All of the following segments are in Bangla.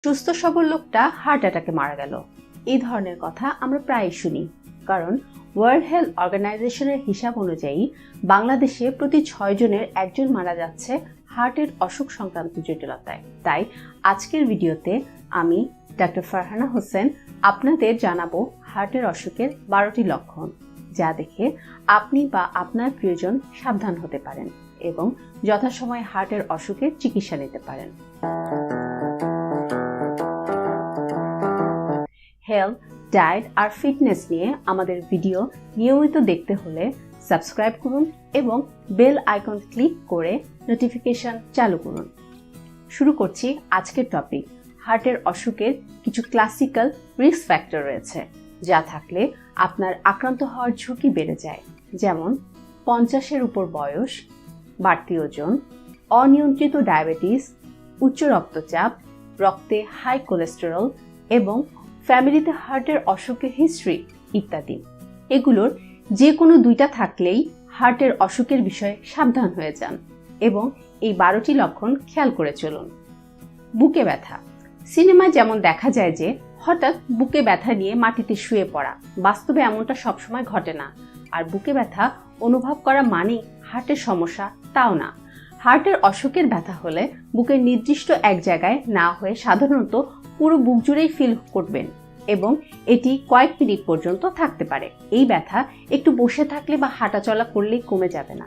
সুস্থ সবল লোকটা হার্ট অ্যাটাকে মারা গেল। এই ধরনের কথা আমরা প্রায়ই শুনি, কারণ ওয়ার্ল্ড হেলথ অর্গানাইজেশনের হিসাব অনুযায়ী বাংলাদেশে প্রতি 6 জনের 1 জন মারা যাচ্ছে হার্টের অসুখ সংক্রান্ত জটিলতায়। তাই আজকের ভিডিওতে আমি ডাক্তার ফারহানা হোসেন আপনাদের জানাবো হার্টের অসুখের 12টি লক্ষণ, যা দেখে আপনি বা আপনার প্রিয়জন সাবধান হতে পারেন এবং যথাসময়ে হার্টের অসুখের চিকিৎসা নিতে পারেন। হেলথ, ডায়েট আর ফিটনেস নিয়ে আমাদের ভিডিও নিয়মিত দেখতে হলে সাবস্ক্রাইব করুন এবং বেল আইকন ক্লিক করে নোটিফিকেশন চালু করুন। শুরু করছি আজকের টপিক। হার্টের অসুখের কিছু ক্লাসিক্যাল রিস্ক ফ্যাক্টর রয়েছে, যা থাকলে আপনার আক্রান্ত হওয়ার ঝুঁকি বেড়ে যায়, যেমন 50-এর উপর বয়স, বাড়তি ওজন, অনিয়ন্ত্রিত ডায়াবেটিস, উচ্চ রক্তচাপ, রক্তে হাই কোলেস্টেরল এবং ফ্যামিলিতে হার্টের অসুখের হিস্ট্রি ইত্যাদি। এগুলোর যে কোনো দুইটা থাকলেই হার্টের অসুখের বিষয়ে সাবধান হয়ে যান এবং এই 12টি লক্ষণ খেয়াল করে চলুন। বুকে ব্যথা। সিনেমায় যেমন দেখা যায় যে হঠাৎ বুকে ব্যথা নিয়ে মাটিতে শুয়ে পড়া, বাস্তবে এমনটা সবসময় ঘটে না। আর বুকে ব্যথা অনুভব করা মানেই হার্টের সমস্যা তাও না। হার্টের অসুখের ব্যথা হলে বুকের নির্দিষ্ট এক জায়গায় না হয়ে সাধারণত পুরো বুক জুড়েই ফিল করবেন এবং এটি কয়েক মিনিট পর্যন্ত থাকতে পারে। এই ব্যথা একটু বসে থাকলে বা হাঁটাচলা করলেই কমে যাবে না।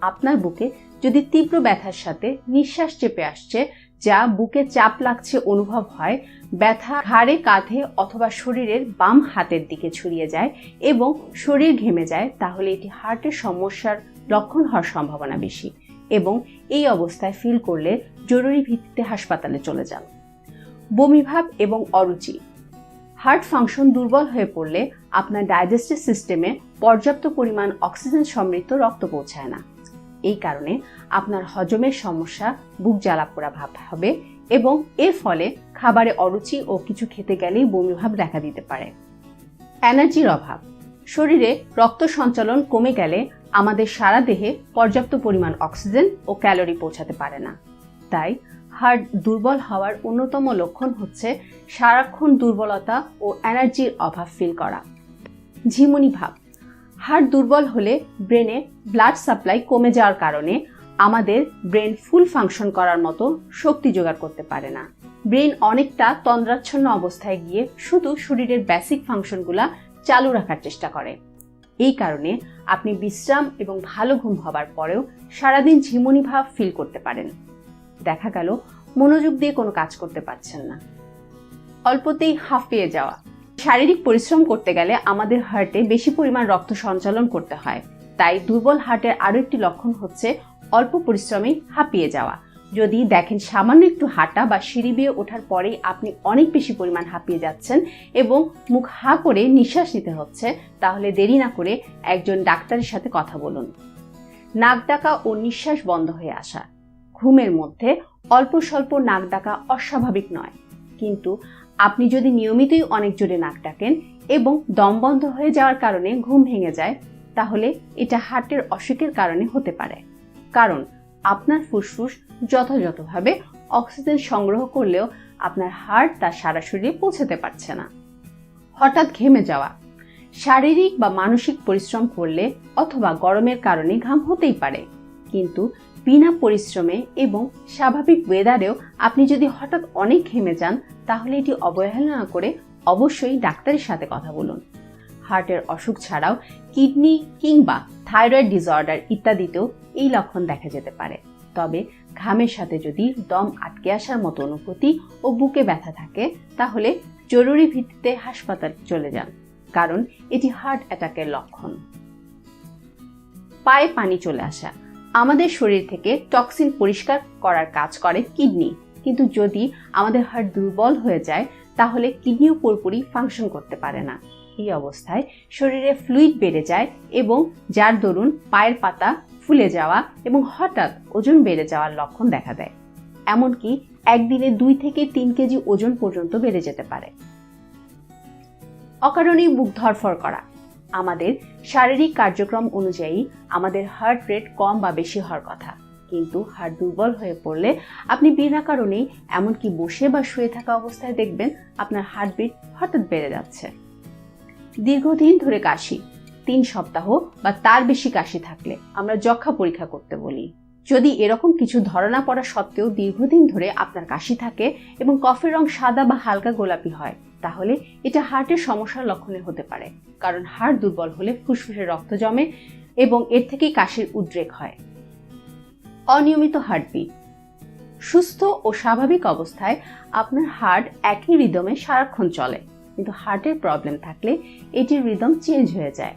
আপনার বুকে যদি তীব্র ব্যথার সাথে নিঃশ্বাস চেপে আসছে, যা বুকে চাপ লাগছে অনুভব হয়, ব্যথা ঘাড়ে, কাঁধে অথবা শরীরের বাম হাতের দিকে ছড়িয়ে যায় এবং শরীর ঘেমে যায়, তাহলে এটি হার্টের সমস্যার লক্ষণ হওয়ার সম্ভাবনা বেশি এবং এই অবস্থায় ফিল করলে জরুরি ভিত্তিতে হাসপাতালে চলে যান। বমিভাব এবং অরুচি। হার্ট ফাংশন দুর্বল হয়ে পড়লে আপনার ডাইজেস্টিভ সিস্টেমে পর্যাপ্ত পরিমাণ অক্সিজেন সমৃদ্ধ রক্ত পৌঁছায় না। এই কারণে আপনার হজমের সমস্যা, বুক জ্বালাপোড়া ভাব হবে এবং এর ফলে খাবারে অরুচি ও কিছু খেতে গেলেই বমিভাব দেখা দিতে পারে। এনার্জির অভাব। শরীরে রক্ত সঞ্চালন কমে গেলে আমাদের সারা দেহে পর্যাপ্ত পরিমাণ অক্সিজেন ও ক্যালোরি পৌঁছাতে পারে না। তাই হার্ট দুর্বল হওয়ার অন্যতম লক্ষণ হচ্ছে সারাক্ষণ দুর্বলতা ও এনার্জির অভাব ফিল করা। ঝিমুনি ভাব। হার্ট দুর্বল হলে ব্রেনে ব্লাড সাপ্লাই কমে যাওয়ার কারণে আমাদের ব্রেন ফুল ফাংশন করার মতো শক্তি জোগাড় করতে পারে না। ব্রেন অনেকটা তন্দ্রাচ্ছন্ন অবস্থায় গিয়ে শুধু শরীরের বেসিক ফাংশনগুলা চালু রাখার চেষ্টা করে। এই কারণে আপনি বিশ্রাম এবং ভালো ঘুম হবার পরেও সারাদিন ঝিমুনি ভাব ফিল করতে পারেন। দেখা গেল মনোযোগ দিয়ে কোনো কাজ করতে পারছেন না। অল্পতেই হাঁপিয়ে যাওয়া। শারীরিক পরিশ্রম করতে গেলে আমাদের হার্টে বেশি পরিমাণ রক্ত সঞ্চালন করতে হয়। তাই দুর্বল হার্টের আরও একটি লক্ষণ হচ্ছে অল্প পরিশ্রমে হাঁপিয়ে যাওয়া। যদি দেখেন সামান্য একটু হাঁটা বা সিঁড়ি বেয়ে ওঠার পরেই আপনি অনেক বেশি পরিমাণ হাঁপিয়ে যাচ্ছেন এবং মুখ হা করে নিঃশ্বাস নিতে হচ্ছে, তাহলে দেরি না করে একজন ডাক্তারের সাথে কথা বলুন। নাক ডাকা ও নিঃশ্বাস বন্ধ হয়ে আসা। ঘুমের মধ্যে অল্প স্বল্প নাক ডাকা অস্বাভাবিক নয়, কিন্তু আপনি যদি নিয়মিতই অনেক জোরে নাক ডাকেন এবং দম বন্ধ হয়ে যাওয়ার কারণে ঘুম ভেঙে যায়, তাহলে এটা হার্টের অসুখের কারণে হতে পারে। কারণ আপনার ফুসফুস যথাযথভাবে অক্সিজেন সংগ্রহ করলেও আপনার হার্ট তার সারা শরীরে পৌঁছাতে পারছে না। হঠাৎ ঘেমে যাওয়া। শারীরিক বা মানসিক পরিশ্রম করলে অথবা গরমের কারণে ঘাম হতেই পারে, কিন্তু বিনা পরিশ্রমে এবং স্বাভাবিক ওয়েদারেও আপনি যদি হঠাৎ অনেক ঘেমে যান, তাহলে এটি অবহেলা না করে অবশ্যই ডাক্তারের সাথে কথা বলুন। হার্টের অসুখ ছাড়াও কিডনি কিংবা থাইরয়েড ডিসঅর্ডার ইত্যাদিতেও এই লক্ষণ দেখা যেতে পারে। তবে ঘামের সাথে যদি দম আটকে আসার মতো অনুভূতি ও বুকে ব্যথা থাকে, তাহলে জরুরি ভিত্তিতে হাসপাতালে চলে যান, কারণ এটি হার্ট অ্যাটাকের লক্ষণ। পায়ে পানি চলে আসা। আমাদের শরীর থেকে টক্সিন পরিষ্কার করার কাজ করে কিডনি, কিন্তু যদি আমাদের হার্ট দুর্বল হয়ে যায়, তাহলে কিডনিও পুরোপুরি ফাংশন করতে পারে না। এই অবস্থায় শরীরে ফ্লুইড বেড়ে যায় এবং যার দরুন পায়ের পাতা ফুলে যাওয়া এবং হঠাৎ ওজন বেড়ে যাওয়ার লক্ষণ দেখা দেয়। এমনকি একদিনে 2 থেকে 3 কেজি ওজন পর্যন্ত বেড়ে যেতে পারে। অকারণেই বুক ধড়ফড় করা। আমাদের শারীরিক কার্যক্রম অনুযায়ী আমাদের হার্ট রেট কম বা বেশি হওয়ার কথা, কিন্তু হাড় দুর্বল হয়ে পড়লে আপনি বিনা কারণেই এমনকি বসে বা শুয়ে থাকা অবস্থায় দেখবেন আপনার হার্টবিট হঠাৎ বেড়ে যাচ্ছে। দীর্ঘদিন ধরে কাশি, 3 সপ্তাহ বা তার বেশি কাশি থাকলে আমরা যক্ষা পরীক্ষা করতে বলি। যদি এরকম কিছু ধারণা পড়া সত্ত্বেও দীর্ঘদিন ধরে আপনার কাশি থাকে এবং কফের রং সাদা বা হালকা গোলাপি হয়, তাহলে এটা হার্টের সমস্যার লক্ষণে হতে পারে, কারণ হার্ট দুর্বল হলে ফুসফুসে রক্ত জমে এবং এর থেকেই কাশির উদ্রেক হয়। অনিয়মিত হার্টবিট। সুস্থ ও স্বাভাবিক অবস্থায় আপনার হার্ট একই রিদমে সারাক্ষণ চলে, কিন্তু হার্টের প্রবলেম থাকলে এটির রিদম চেঞ্জ হয়ে যায়।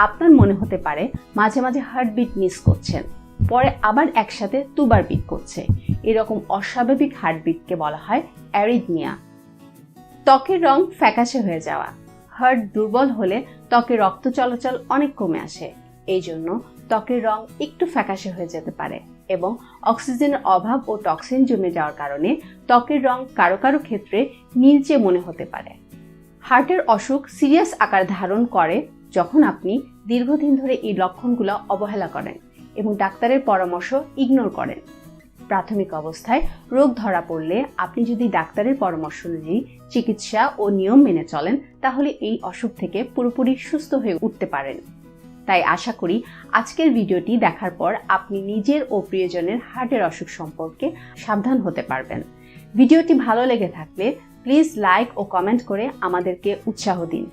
আপনার মনে হতে পারে মাঝে মাঝে হার্টবিট মিস করছেন, পরে আবার একসাথে দুবার বিট করছে। এরকম অস্বাভাবিক হার্টবিটকে বলা হয় অ্যারিথমিয়া। ত্বকের রং ফ্যাকাশে হয়ে যাওয়া। হার্ট দুর্বল হলে ত্বকে রক্ত চলাচল অনেক কমে আসে, এই জন্য ত্বকের রং একটু ফ্যাকাশে হয়ে যেতে পারে এবং অক্সিজেনের অভাব ও টক্সিন জমে যাওয়ার কারণে ত্বকের রং কারো কারো ক্ষেত্রে নীলচে মনে হতে পারে। হার্টের অসুখ সিরিয়াস আকার ধারণ করে যখন আপনি দীর্ঘদিন ধরে এই লক্ষণগুলো অবহেলা করেন এবং ডাক্তারের পরামর্শ ইগনোর করেন। প্রাথমিক অবস্থায় রোগ ধরা পড়লে আপনি যদি ডাক্তারের পরামর্শ অনুযায়ী চিকিৎসা ও নিয়ম মেনে চলেন, তাহলে এই অসুখ থেকে পুরোপুরি সুস্থ হয়ে উঠতে পারেন। তাই আশা করি আজকের ভিডিওটি দেখার পর আপনি নিজের ও প্রিয়জনের হার্টের অসুখ সম্পর্কে সাবধান হতে পারবেন। ভিডিওটি ভালো লেগে থাকলে প্লিজ লাইক ও কমেন্ট করে আমাদেরকে উৎসাহ দিন।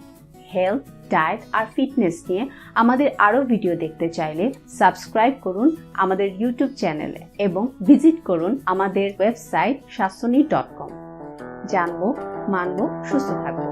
হেলথ, ডায়েট আর ফিটনেস নিয়ে আমাদের আরও ভিডিও দেখতে চাইলে সাবস্ক্রাইব করুন আমাদের ইউটিউব চ্যানেলে এবং ভিজিট করুন আমাদের ওয়েবসাইট স্বাস্থ্যনী.com। জানবো, মানবো, সুস্থ থাকবো।